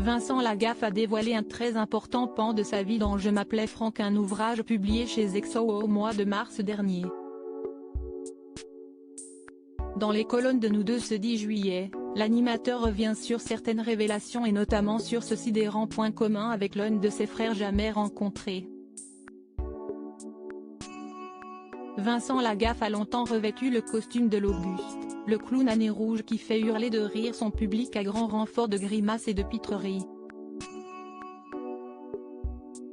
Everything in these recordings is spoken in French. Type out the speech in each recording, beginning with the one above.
Vincent Lagaffe a dévoilé un très important pan de sa vie dans Je m'appelais Franck, un ouvrage publié chez EXO au mois de mars dernier. Dans les colonnes de Nous Deux ce 10 juillet, l'animateur revient sur certaines révélations et notamment sur ce sidérant point commun avec l'un de ses frères jamais rencontré. Vincent Lagaffe a longtemps revêtu le costume de l'Auguste, le clown à nez rouge qui fait hurler de rire son public à grand renfort de grimaces et de pitreries.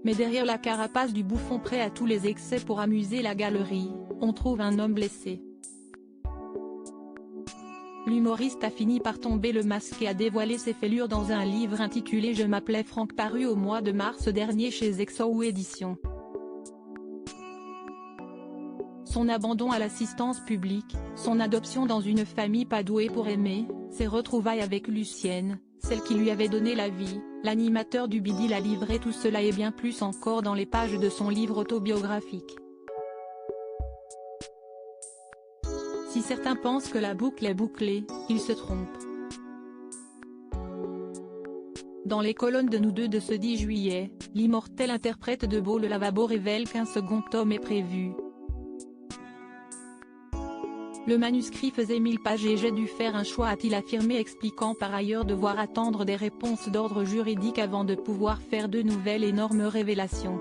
Mais derrière la carapace du bouffon prêt à tous les excès pour amuser la galerie, on trouve un homme blessé. L'humoriste a fini par tomber le masque et a dévoilé ses fêlures dans un livre intitulé Je m'appelais Franck, paru au mois de mars dernier chez EXO Éditions. Son abandon à l'assistance publique, son adoption dans une famille pas douée pour aimer, ses retrouvailles avec Lucienne, celle qui lui avait donné la vie, l'animateur du Bidil a livré tout cela et bien plus encore dans les pages de son livre autobiographique. Si certains pensent que la boucle est bouclée, ils se trompent. Dans les colonnes de Nous Deux de ce 10 juillet, l'immortel interprète de Beau le lavabo révèle qu'un second tome est prévu. Le manuscrit faisait 1000 pages et j'ai dû faire un choix, a-t-il affirmé, expliquant par ailleurs devoir attendre des réponses d'ordre juridique avant de pouvoir faire de nouvelles énormes révélations.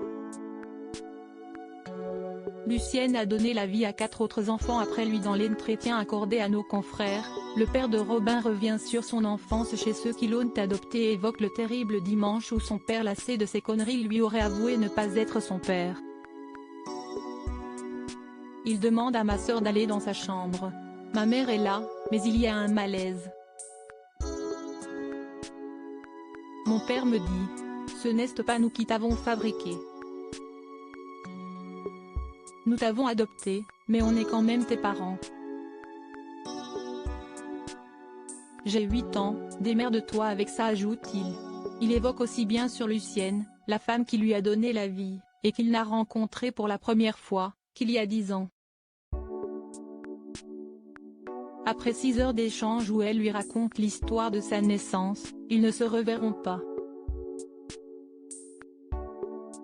Lucienne a donné la vie à 4 autres enfants après lui. Dans l'entretien accordé à nos confrères, le père de Robin revient sur son enfance chez ceux qui l'ont adopté et évoque le terrible dimanche où son père, lassé de ses conneries, lui aurait avoué ne pas être son père. Il demande à ma sœur d'aller dans sa chambre. Ma mère est là, mais il y a un malaise. Mon père me dit, ce n'est pas nous qui t'avons fabriqué. Nous t'avons adopté, mais on est quand même tes parents. J'ai 8 ans, démerde-toi avec ça, ajoute-t-il. Il évoque aussi bien sûr Lucienne, la femme qui lui a donné la vie, et qu'il n'a rencontrée pour la première fois, qu'il y a 10 ans. Après 6 heures d'échange où elle lui raconte l'histoire de sa naissance, ils ne se reverront pas.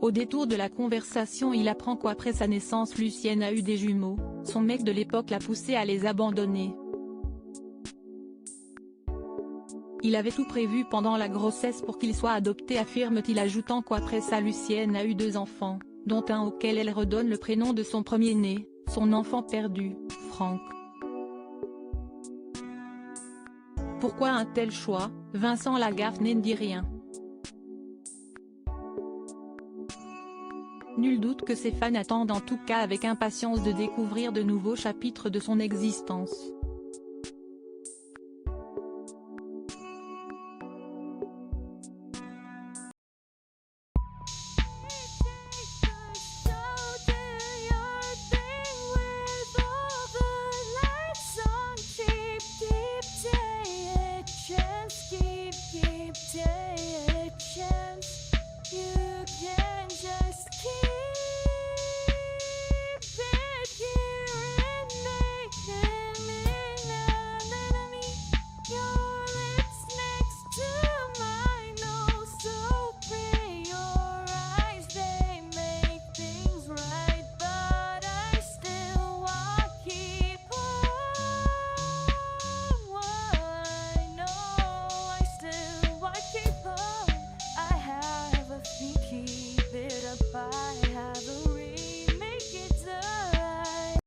Au détour de la conversation, il apprend qu'après sa naissance, Lucienne a eu des jumeaux, son mec de l'époque l'a poussé à les abandonner. Il avait tout prévu pendant la grossesse pour qu'il soit adopté, affirme-t-il, ajoutant qu'après ça Lucienne a eu 2 enfants, dont un auquel elle redonne le prénom de son premier-né, son enfant perdu, Franck. Pourquoi un tel choix? Vincent Lagaffe ne dit rien. Nul doute que ses fans attendent en tout cas avec impatience de découvrir de nouveaux chapitres de son existence.